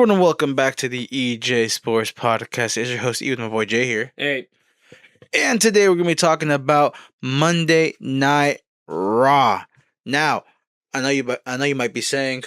everyone, and welcome back to the EJ Sports Podcast. It's your host, E, with my boy Jay here. Hey. And today we're going to be talking about Monday Night Raw. Now, I know you might be saying,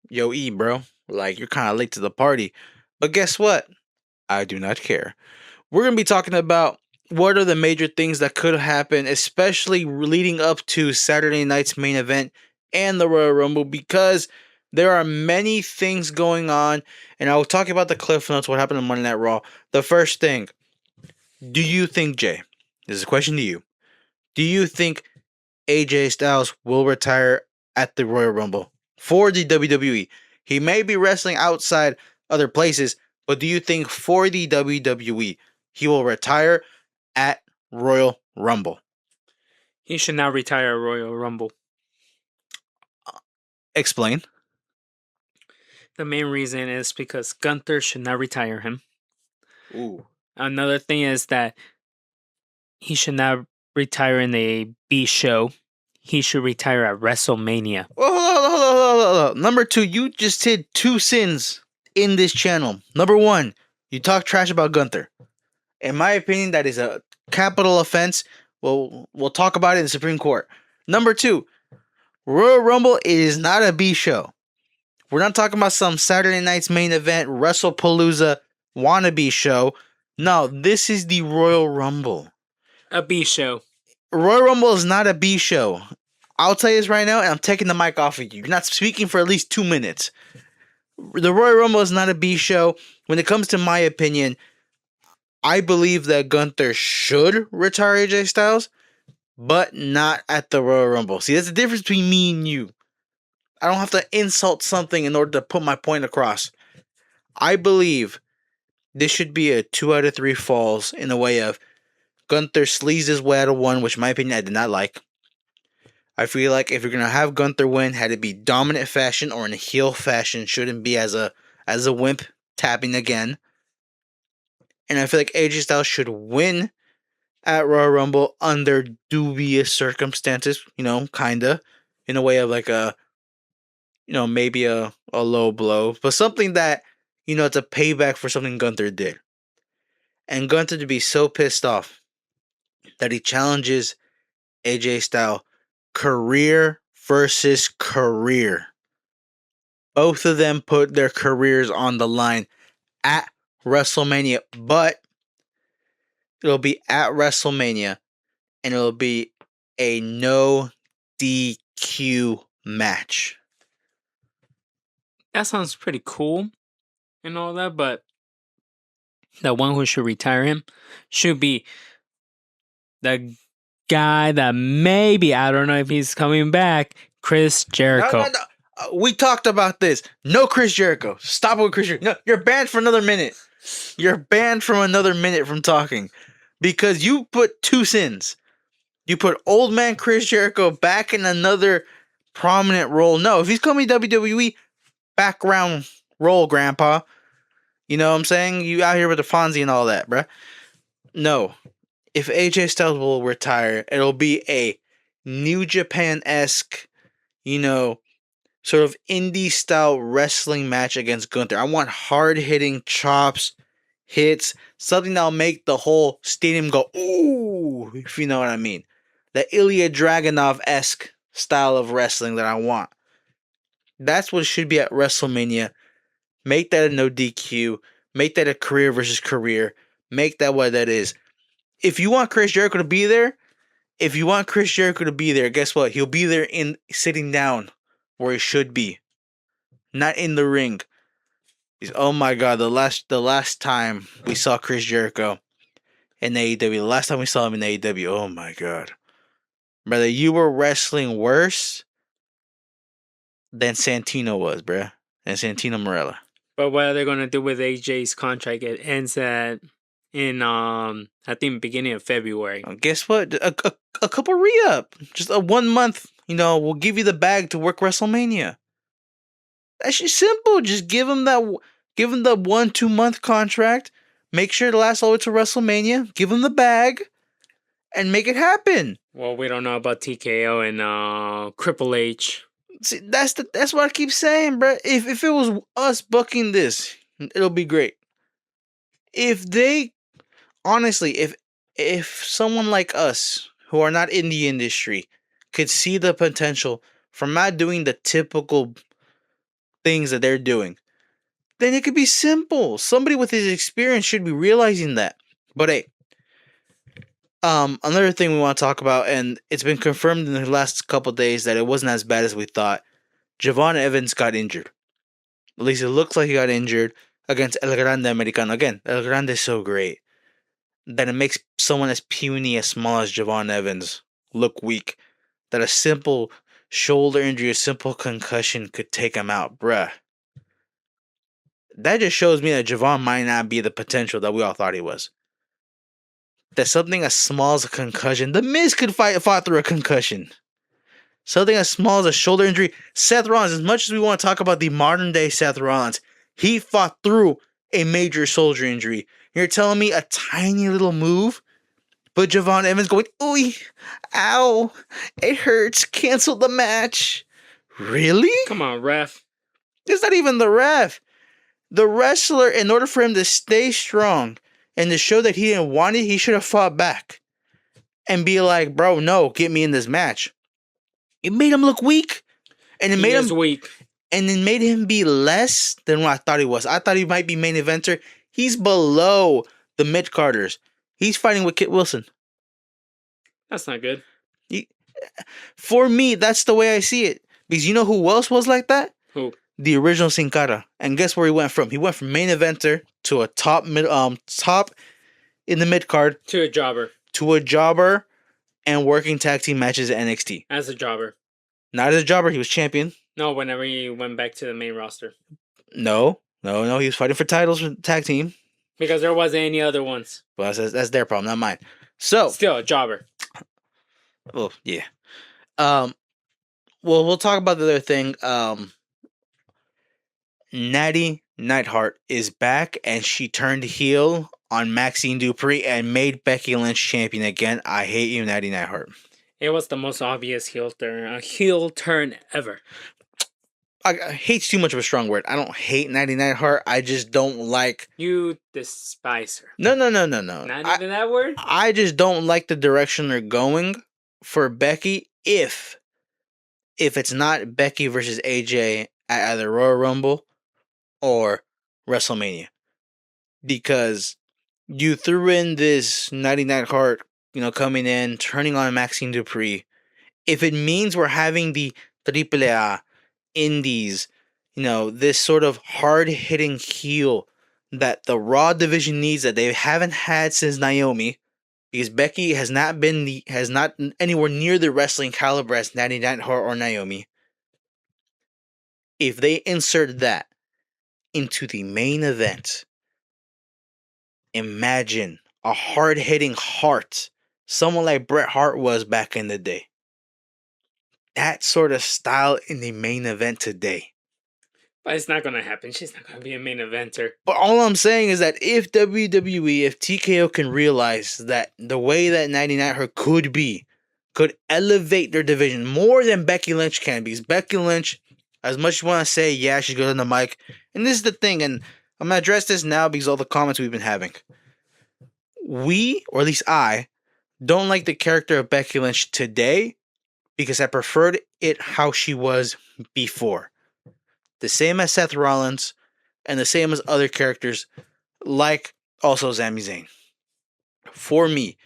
yo, E, bro, like, you're kind of late to the party. But guess what? I do not care. We're going to be talking about what are the major things that could happen, especially leading up to Saturday night's main event and the Royal Rumble, because there are many things going on, and I will talk about the cliff notes, what happened on Monday Night Raw. The first thing, do you think, Jay, this is a question to you, do you think AJ Styles will retire at the Royal Rumble for the WWE? He may be wrestling outside other places, but do you think for the WWE, he will retire at Royal Rumble? He should not retire at Royal Rumble. Explain. The main reason is because Gunther should not retire him. Ooh. Another thing is that he should not retire in a B show. He should retire at WrestleMania. Hold on. Number two, you just did two sins in this channel. Number one, you talk trash about Gunther. In my opinion, that is a capital offense. We'll talk about it in the Supreme Court. Number two, Royal Rumble is not a B show. We're not talking about some Saturday night's main event, WrestlePalooza wannabe show. No, this is the Royal Rumble. A B show. Royal Rumble is not a B show. I'll tell you this right now, and I'm taking the mic off of you. You're not speaking for at least 2 minutes. The Royal Rumble is not a B show. When it comes to my opinion, I believe that Gunther should retire AJ Styles, but not at the Royal Rumble. See, that's the difference between me and you. I don't have to insult something in order to put my point across. I believe this should be a 2 out of 3 falls in the way of Gunther sleazed his way out of one, which in my opinion I did not like. I feel like if you're gonna have Gunther win, had it be dominant fashion or in a heel fashion, shouldn't be as a wimp tapping again. And I feel like AJ Styles should win at Royal Rumble under dubious circumstances, kinda, in a way of like a, maybe a low blow, but something that, it's a payback for something Gunther did. And Gunther to be so pissed off that he challenges AJ Styles career versus career. Both of them put their careers on the line at WrestleMania, but it'll be at WrestleMania and it'll be a no DQ match. That sounds pretty cool and all that, but the one who should retire him should be the guy that maybe, I don't know if he's coming back, Chris Jericho. No. We talked about this. No Chris Jericho. Stop with Chris Jericho. No, you're banned for another minute. You're banned from another minute from talking. Because you put two sins. You put old man Chris Jericho back in another prominent role. No, if he's coming to WWE, background role, grandpa. You know what I'm saying? You out here with the Fonzie and all that, bruh. No. If AJ Styles will retire, it'll be a New Japan-esque, sort of indie-style wrestling match against Gunther. I want hard-hitting chops, hits, something that'll make the whole stadium go, ooh, if you know what I mean. The Ilya Dragunov-esque style of wrestling that I want. That's what it should be at WrestleMania. Make that a no DQ. Make that a career versus career. Make that what that is. If you want Chris Jericho to be there, guess what? He'll be there sitting down where he should be. Not in the ring. Oh my God, the last time we saw Chris Jericho in AEW, the last time we saw him in AEW, oh my God. Brother, you were wrestling worse than Santino was, bruh. And Santino Marella. But what are they going to do with AJ's contract? It ends in I think beginning of February. Guess what? A couple re-up. Just a 1 month, we'll give you the bag to work WrestleMania. That's just simple. Just give him the 1-2 month contract. Make sure it lasts all the way to WrestleMania. Give him the bag and make it happen. Well, we don't know about TKO and Triple H. See, that's what I keep saying, bro. If it was us booking this, It'll be great. If they honestly, if someone like us who are not in the industry could see the potential from not doing the typical things that they're doing, then it could be simple. Somebody with his experience should be realizing that. But hey, another thing we want to talk about, and it's been confirmed in the last couple days that it wasn't as bad as we thought. Javon Evans got injured. At least it looks like he got injured against El Grande Americano. Again, El Grande is so great that it makes someone as puny, as small as Javon Evans look weak. That a simple shoulder injury, a simple concussion could take him out, bruh. That just shows me that Javon might not be the potential that we all thought he was. That something as small as a concussion, The Miz could fought through a concussion. Something as small as a shoulder injury. Seth Rollins, as much as we want to talk about the modern day Seth Rollins, he fought through a major shoulder injury. You're telling me a tiny little move? But Javon Evans going, ooh, ow, it hurts, cancel the match. Really? Come on, ref. It's not even the ref. The wrestler, in order for him to stay strong and to show that he didn't want it, he should have fought back. And be like, bro, no, get me in this match. It made him look weak. And it made him weak. And it made him be less than what I thought he was. I thought he might be main eventer. He's below the mid-carders. He's fighting with Kit Wilson. That's not good. For me, that's the way I see it. Because you know who else was like that? Who? The original Sin Cara. And guess where he went from? He went from main eventer to a top in the mid-card. To a jobber. To a jobber and working tag team matches at NXT. As a jobber. Not as a jobber, he was champion. No, whenever he went back to the main roster. No, he was fighting for titles for tag team. Because there wasn't any other ones. Well, that's their problem, not mine. So still a jobber. Well, yeah. Well, we'll talk about the other thing. Natty Neidhart is back, and she turned heel on Maxine Dupree and made Becky Lynch champion again. I hate you, Natty Neidhart. It was the most obvious heel turn ever. Hate's too much of a strong word. I don't hate Natty Neidhart. I just don't like... You despise her. No. Not even that word? I just don't like the direction they're going for Becky if it's not Becky versus AJ at either Royal Rumble or WrestleMania. Because you threw in this Natty Neidhart, coming in, turning on Maxine Dupree. If it means we're having the AAA indies, this sort of hard-hitting heel that the Raw division needs that they haven't had since Naomi, because Becky has not anywhere near the wrestling caliber as Natty Neidhart or Naomi. If they insert that into the main event, imagine a hard-hitting Hart, someone like Bret Hart was back in the day. That sort of style in the main event today. But it's not going to happen. She's not going to be a main eventer. But all I'm saying is that if WWE, if TKO can realize that the way that Natty Neidhart could elevate their division more than Becky Lynch can. Because Becky Lynch, as much as you want to say, yeah, she's good on the mic. And this is the thing, and I'm going to address this now because of all the comments we've been having. We, or at least I, don't like the character of Becky Lynch today because I preferred it how she was before. The same as Seth Rollins and the same as other characters like also Sami Zayn. For me,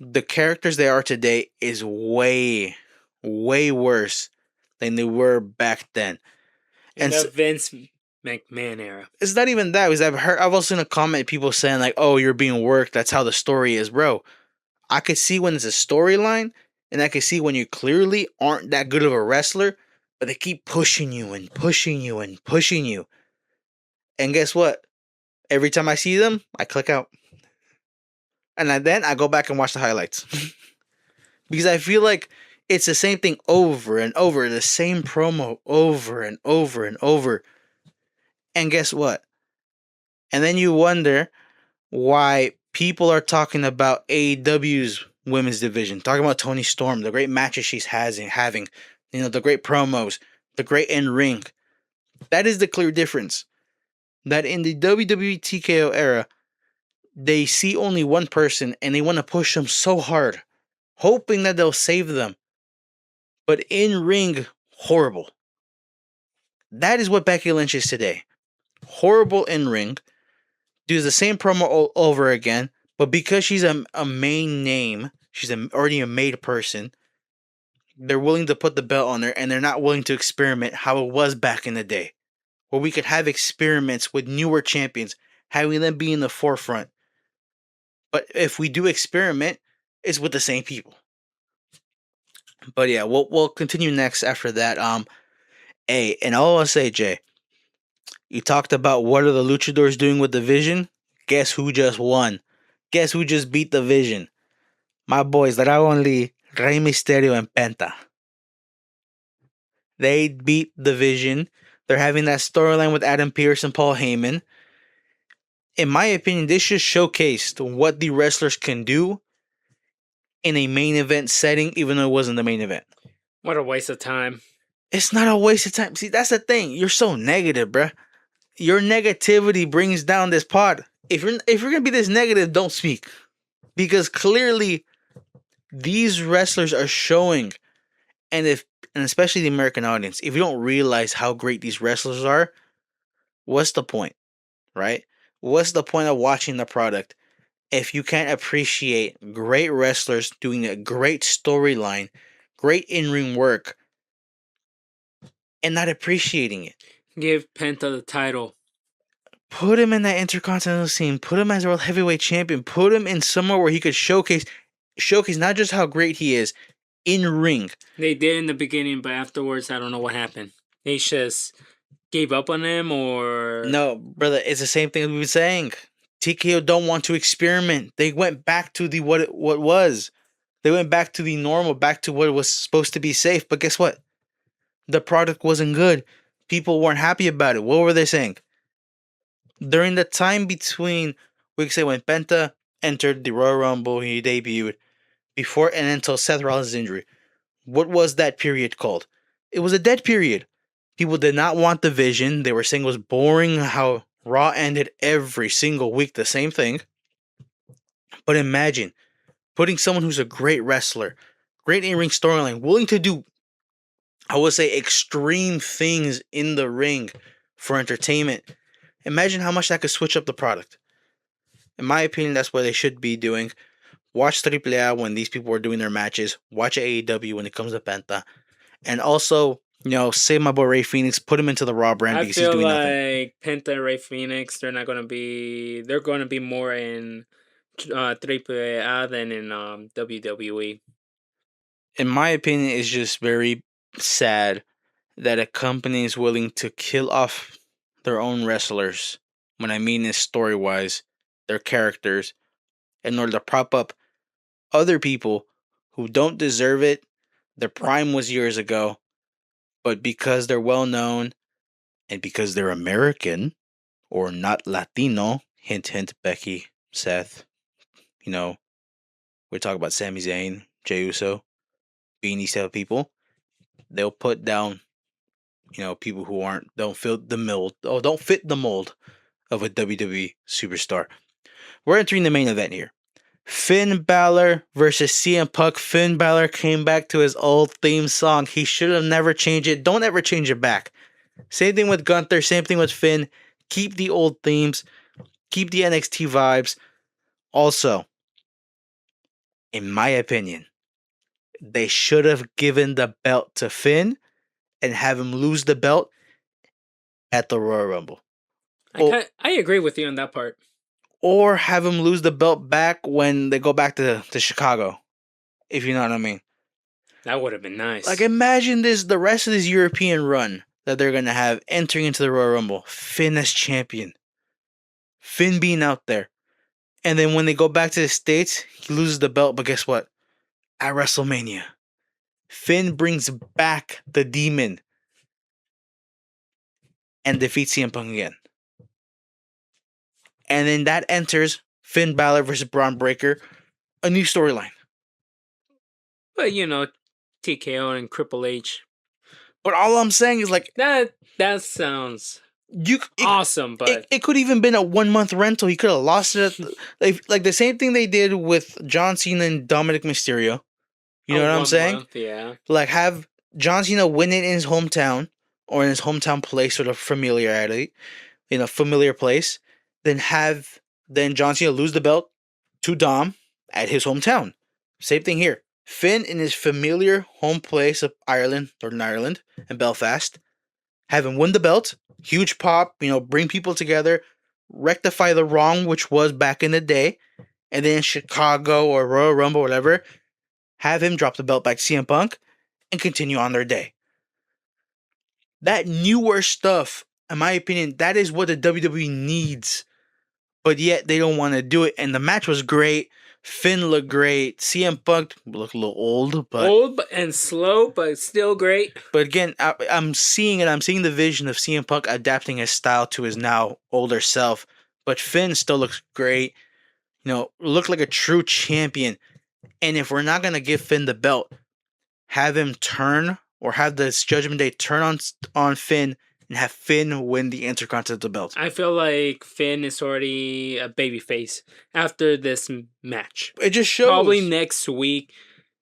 the characters they are today is way, way worse than they were back then. And the Vince McMahon era. It's not even that, because I've also seen a comment people saying like, oh, you're being worked, that's how the story is. Bro, I could see when it's a storyline, and I could see when you clearly aren't that good of a wrestler, but they keep pushing you and pushing you and pushing you. And guess what? Every time I see them, I click out. And then I go back and watch the highlights. Because I feel like it's the same thing over and over, the same promo over and over and over. And guess what? And then you wonder why people are talking about AEW's women's division, talking about Toni Storm, the great matches she's having, the great promos, the great in-ring. That is the clear difference. that in the WWE TKO era, they see only one person and they want to push them so hard, hoping that they'll save them. But in ring, horrible. That is what Becky Lynch is today. Horrible in ring. Do the same promo all over again, but because she's a main name, she's already a made person, they're willing to put the belt on her and they're not willing to experiment how it was back in the day, where we could have experiments with newer champions, having them be in the forefront. But if we do experiment, it's with the same people. But yeah, we'll continue next after that. Hey, and all I'll say, Jay, you talked about what are the luchadors doing with the Vision? Guess who just won? Guess who just beat the Vision? My boys, Dragon Lee, Rey Mysterio, and Penta. They beat the Vision. They're having that storyline with Adam Pearce and Paul Heyman. In my opinion, this just showcased what the wrestlers can do in a main event setting, even though it wasn't the main event. What a waste of time. It's not a waste of time. See, that's the thing. You're so negative, bruh. Your negativity brings down this pod. If you're gonna be this negative, don't speak. Because clearly these wrestlers are showing, and especially the American audience, if you don't realize how great these wrestlers are, what's the point? Right? What's the point of watching the product if you can't appreciate great wrestlers doing a great storyline, great in-ring work, and not appreciating it? Give Penta the title. Put him in that intercontinental scene. Put him as a world heavyweight champion. Put him in somewhere where he could showcase not just how great he is in ring. They did in the beginning, but afterwards, I don't know what happened. They just gave up on him, or No, brother, it's the same thing we've been saying. TKO don't want to experiment. They went back to the what was. They went back to the normal, back to what was supposed to be safe. But guess what? The product wasn't good. People weren't happy about it. What were they saying? During the time between, we could say, when Penta entered the Royal Rumble, he debuted, before and until Seth Rollins' injury, what was that period called? It was a dead period. People did not want the Vision. They were saying it was boring how Raw ended every single week the same thing. But imagine putting someone who's a great wrestler, great in-ring storyline, willing to do, I would say, extreme things in the ring for entertainment. Imagine how much that could switch up the product. In my opinion, that's what they should be doing. Watch AAA when these people are doing their matches. Watch AEW when it comes to Penta. And also, save my boy Ray Phoenix, put him into the Raw brand I because he's feel doing like nothing. Penta and Ray Phoenix, they're not gonna be. They're gonna be more in AAA than in WWE. In my opinion, it's just very sad that a company is willing to kill off their own wrestlers. When I mean is story wise, their characters, in order to prop up other people who don't deserve it. Their prime was years ago, but because they're well known and because they're American or not Latino, hint, hint, Becky, Seth, we talk about Sami Zayn, Jey Uso, being these type of people, they'll put down, people who don't fit the mold, don't fit the mold of a WWE superstar. We're entering the main event here. Finn Balor versus CM Punk. Finn Balor came back to his old theme song. He should have never changed it. Don't ever change it back. Same thing with Gunther. Same thing with Finn. Keep the old themes. Keep the NXT vibes. Also, in my opinion, they should have given the belt to Finn and have him lose the belt at the Royal Rumble. I agree with you on that part. Or have him lose the belt back when they go back to Chicago. If you know what I mean. That would have been nice. Like, imagine the rest of this European run that they're going to have entering into the Royal Rumble. Finn as champion. Finn being out there. And then when they go back to the States, he loses the belt. But guess what? At WrestleMania, Finn brings back the demon and defeats CM Punk again. And then that enters Finn Balor versus Braun Breaker, a new storyline. But TKO and Triple H. But all I'm saying is, like, That sounds awesome, but it could even been a 1 month rental. He could have lost it. Like the same thing they did with John Cena and Dominic Mysterio. You know what I'm 1 saying? month, yeah. Like have John Cena win it in his hometown or in his hometown place, sort of familiarity, familiar place. Then John Cena lose the belt to Dom at his hometown. Same thing here. Finn in his familiar home place of Ireland, Northern Ireland, and Belfast, have him win the belt. Huge pop, bring people together, rectify the wrong, which was back in the day, and then Chicago or Royal Rumble, whatever, have him drop the belt back to CM Punk and continue on their day. That newer stuff, in my opinion, that is what the WWE needs. But yet they don't want to do it. And the match was great. Finn looked great. CM Punk looked a little old, but old and slow, but still great. But again, I'm seeing it. I'm seeing the vision of CM Punk adapting his style to his now older self. But Finn still looks great. Looked like a true champion. And if we're not gonna give Finn the belt, have him turn or have this Judgment Day turn on Finn and have Finn win the Intercontinental belt. I feel like Finn is already a babyface after this match. It just shows. Probably next week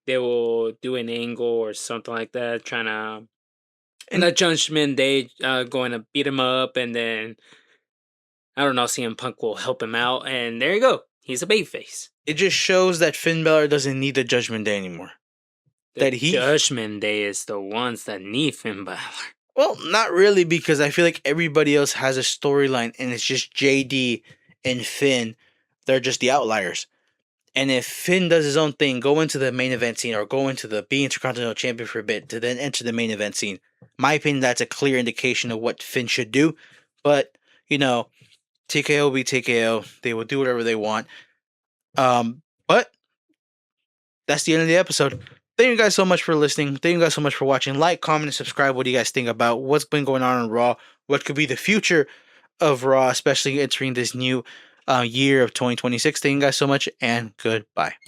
they will do an angle or something like that, trying to. And the Judgment Day going to beat him up, and then I don't know, CM Punk will help him out, and there you go. He's a babyface. It just shows that Finn Balor doesn't need the Judgment Day anymore. Judgment Day is the ones that need Finn Balor. Well, not really, because I feel like everybody else has a storyline, and it's just JD and Finn. They're just the outliers. And if Finn does his own thing, go into the main event scene or go into the be Intercontinental Champion for a bit to then enter the main event scene, my opinion, that's a clear indication of what Finn should do. But, TKO will be TKO. They will do whatever they want. But that's the end of the episode. Thank you guys so much for listening. Thank you guys so much for watching. Like, comment, and subscribe. What do you guys think about what's been going on Raw? What could be the future of Raw, especially entering this new year of 2026. Thank you guys so much, and goodbye.